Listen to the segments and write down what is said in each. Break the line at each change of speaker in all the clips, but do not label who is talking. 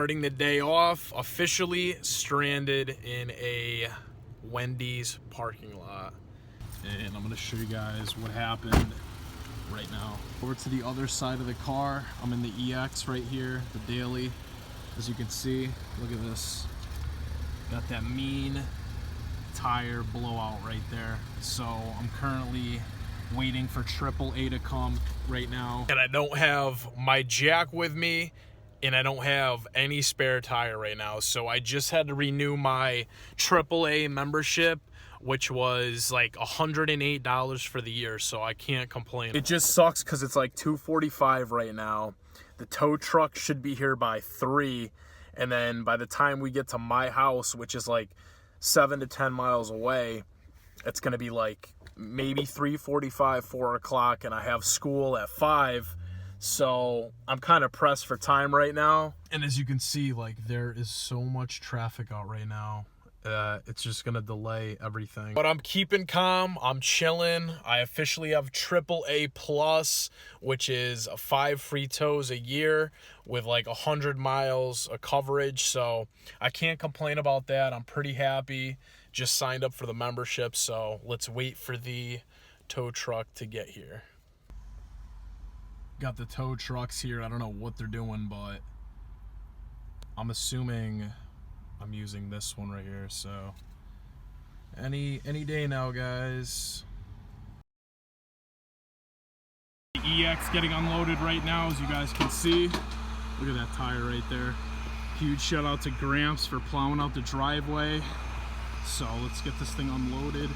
Starting the day off, officially stranded in a Wendy's parking lot. And I'm gonna show you guys what happened right now. Over to the other side of the car. I'm in the EX right here, the daily. As you can see, look at this. Got that mean tire blowout right there. So I'm currently waiting for AAA to come right now. And I don't have my jack with me, and I don't have any spare tire right now. So I just had to renew my AAA membership, which was like $108 for the year, so I can't complain. It just sucks because it's like 2:45 right now. The tow truck should be here by 3, and then by the time we get to my house, which is like 7 to 10 miles away, it's gonna be like maybe 3:45, 4 o'clock, and I have school at 5. So I'm kind of pressed for time right now. And as you can see, like, there is so much traffic out right now. It's just gonna delay everything. But I'm keeping calm, I'm chilling. I officially have AAA Plus, which is 5 free tows a year with like 100 miles of coverage. So I can't complain about that. I'm pretty happy. Just signed up for the membership, so let's wait for the tow truck to get here. Got the tow trucks here. I don't know what they're doing, but I'm assuming I'm using this one right here. So any day now, guys. The EX getting unloaded right now, as you guys can see. Look at that tire right there. Huge shout out to Gramps for plowing out the driveway. So let's get this thing unloaded.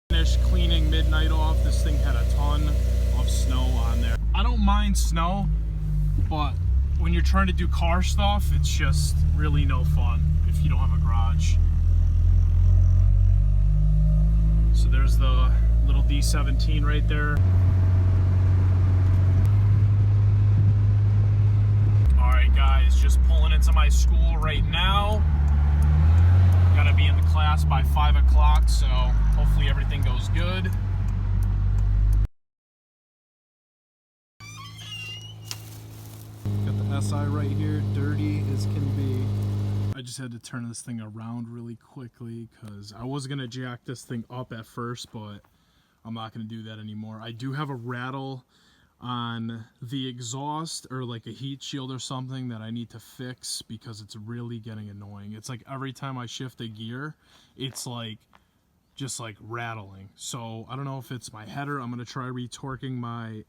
Finished cleaning midnight off. This thing had a ton of snow on there. I don't mind snow, but when you're trying to do car stuff, it's just really no fun if you don't have a garage. So there's the little D17 right there. All right, guys, just pulling into my school right now. Gotta be in the class by 5 o'clock, so hopefully everything goes good. Got the SI right here, dirty as can be. I just had to turn this thing around really quickly because I was gonna jack this thing up at first, but I'm not gonna do that anymore. I do have a rattle on the exhaust, or like a heat shield or something, that I need to fix because it's really getting annoying. It's like every time I shift a gear, it's like just like rattling. So I don't know if it's my header. I'm gonna try retorquing my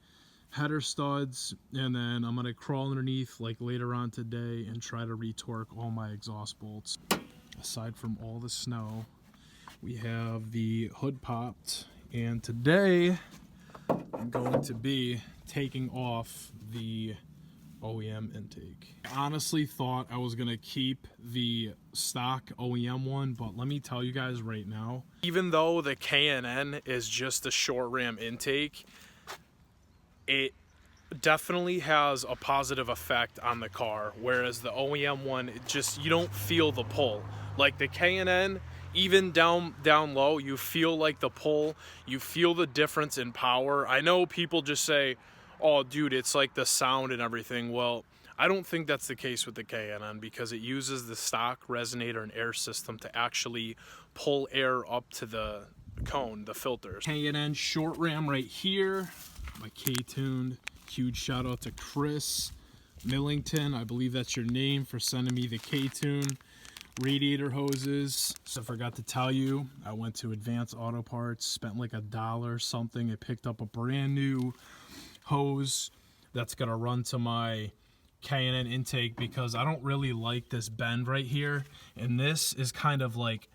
header studs, and then I'm gonna crawl underneath like later on today and try to retorque all my exhaust bolts. Aside from all the snow, we have the hood popped, and today I'm going to be taking off the OEM intake. I honestly thought I was gonna keep the stock OEM one, but let me tell you guys right now, even though the K&N is just a short ram intake, it definitely has a positive effect on the car, whereas the OEM one, it just, you don't feel the pull. Like the K&N, even down low, you feel like the pull, you feel the difference in power. I know people just say, oh dude, it's like the sound and everything. Well, I don't think that's the case with the K&N because it uses the stock resonator and air system to actually pull air up to the cone, the filters. K&N short ram right here, my K-tuned. Huge shout out to Chris Millington, I believe that's your name, for sending me the K-tune radiator hoses. So I forgot to tell you, I went to Advanced Auto Parts, spent like $1 something, and picked up a brand new hose that's gonna run to my K&N intake because I don't really like this bend right here, and this is kind of like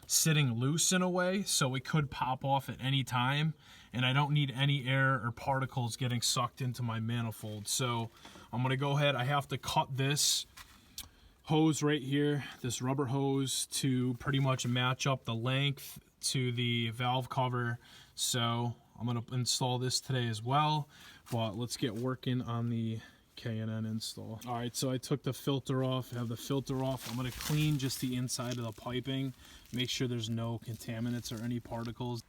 sitting loose in a way, so it could pop off at any time, and I don't need any air or particles getting sucked into my manifold. So I'm gonna go ahead, I have to cut this hose right here, this rubber hose, to pretty much match up the length to the valve cover. So I'm gonna install this today as well, but let's get working on the K&N install. All right, so I took the filter off, I have the filter off. I'm gonna clean just the inside of the piping, make sure there's no contaminants or any particles.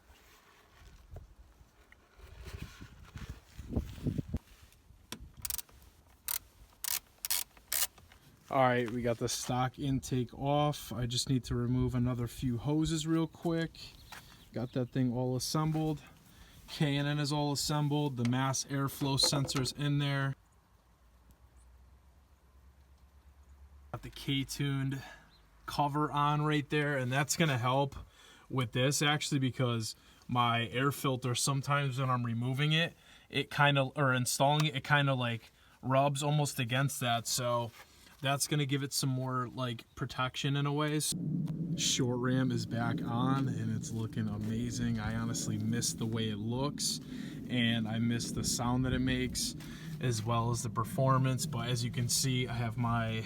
All right, we got the stock intake off. I just need to remove another few hoses real quick. Got that thing all assembled. K&N is all assembled. The mass airflow sensors in there. Got the K-tuned cover on right there, and that's gonna help with this actually, because my air filter, sometimes when I'm removing it, it kind of, or installing it, it kind of like rubs almost against that. So that's gonna give it some more like protection in a way. Short ram is back on and it's looking amazing. I honestly miss the way it looks, and I miss the sound that it makes as well as the performance. But as you can see, I have my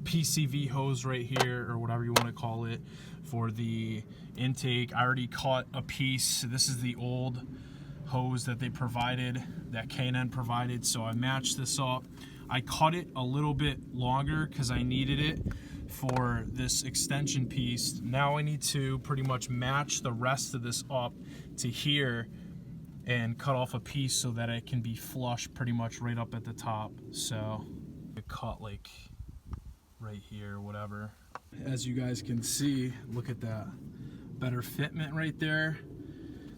PCV hose right here, or whatever you want to call it, for the intake. I already cut a piece. This is the old hose that they provided, that K&N provided, so I matched this up. I cut it a little bit longer because I needed it for this extension piece. Now I need to pretty much match the rest of this up to here and cut off a piece so that it can be flush pretty much right up at the top. So I cut like right here, whatever. As you guys can see, look at that better fitment right there.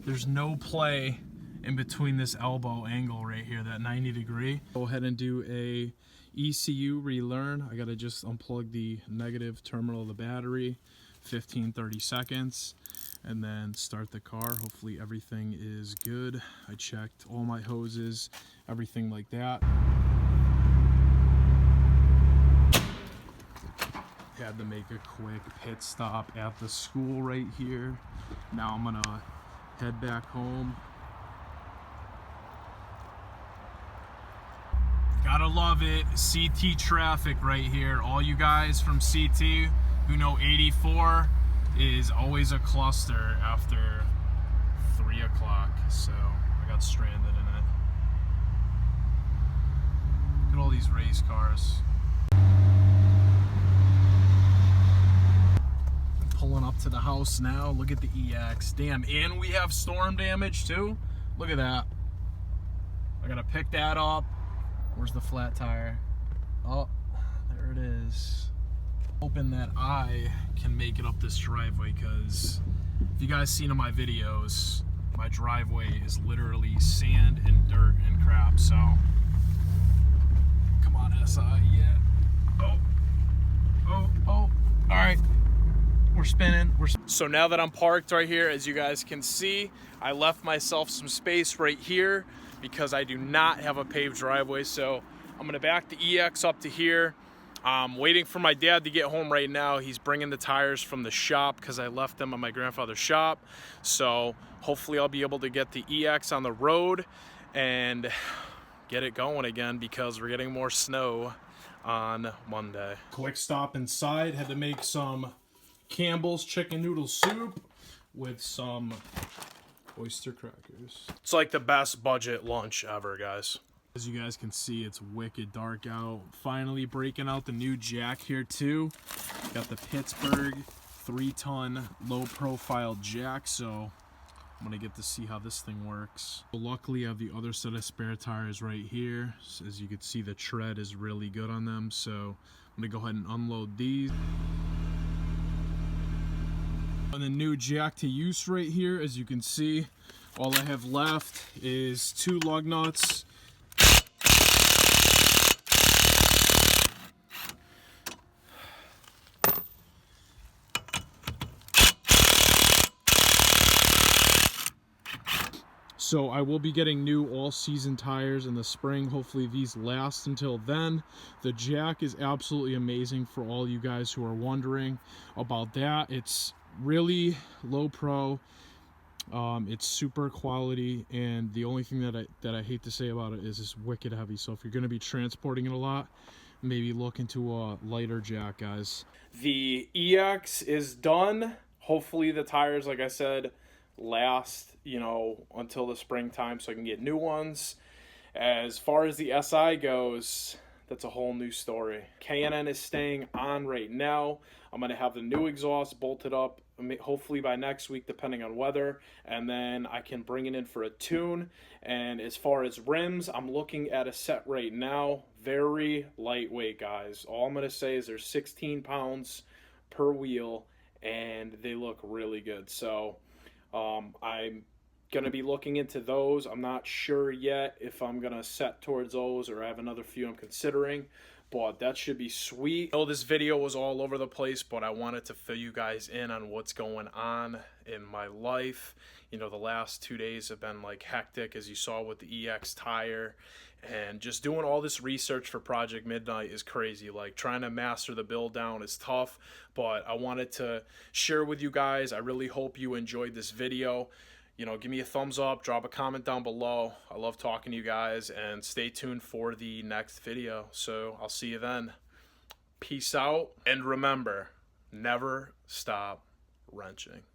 There's no play in between this elbow angle right here, that 90 degree. Go ahead and do a ECU relearn. I gotta just unplug the negative terminal of the battery, 15-30 seconds, and then start the car. Hopefully everything is good. I checked all my hoses, everything like that. Had to make a quick pit stop at the school right here. Now I'm gonna head back home. Gotta love it. CT traffic right here. All you guys from CT who know 84 is always a cluster after 3 o'clock. So I got stranded in it. Look at all these race cars. Pulling up to the house now. Look at the EX. Damn, and we have storm damage too. Look at that. I gotta pick that up. Where's the flat tire? Oh, there it is. Hoping that I can make it up this driveway, because if you guys seen in my videos, my driveway is literally sand and dirt and crap. So come on, SI, yeah. Oh, all right. We're spinning. So now that I'm parked right here, as you guys can see, I left myself some space right here because I do not have a paved driveway. So I'm gonna back the EX up to here. I'm waiting for my dad to get home right now. He's bringing the tires from the shop because I left them at my grandfather's shop. So hopefully I'll be able to get the EX on the road and get it going again, because we're getting more snow on Monday. Quick stop inside. Had to make some Campbell's chicken noodle soup with some oyster crackers. It's like the best budget lunch ever, guys. As you guys can see, it's wicked dark out. Finally breaking out the new jack here too. Got the Pittsburgh 3-ton low profile jack, so I'm gonna get to see how this thing works. Luckily I have the other set of spare tires right here. So as you can see, the tread is really good on them, so I'm gonna go ahead and unload these. And the new jack to use right here, as you can see, all I have left is 2 lug nuts. So I will be getting new all-season tires in the spring. Hopefully these last until then. The jack is absolutely amazing for all you guys who are wondering about that. It's really low pro. It's super quality, and the only thing that I hate to say about it is it's wicked heavy. So if you're going to be transporting it a lot, maybe look into a lighter jack, guys. The EX is done. Hopefully the tires, like I said, last, you know, until the springtime so I can get new ones. As far as the SI goes, that's a whole new story. K&N is staying on right now. I'm going to have the new exhaust bolted up hopefully by next week, depending on weather, and then I can bring it in for a tune. And as far as rims, I'm looking at a set right now, very lightweight, guys. All I'm gonna say is there's 16 pounds per wheel, and they look really good. So I'm gonna be looking into those. I'm not sure yet if I'm gonna set towards those or I have another few I'm considering, but that should be sweet. I know this video was all over the place, but I wanted to fill you guys in on what's going on in my life. You know, the last 2 days have been like hectic, as you saw with the EX tire, and just doing all this research for Project Midnight is crazy. Like, trying to master the build down is tough, but I wanted to share with you guys. I really hope you enjoyed this video. You know, give me a thumbs up, drop a comment down below. I love talking to you guys, and stay tuned for the next video. So I'll see you then. Peace out, and remember, never stop wrenching.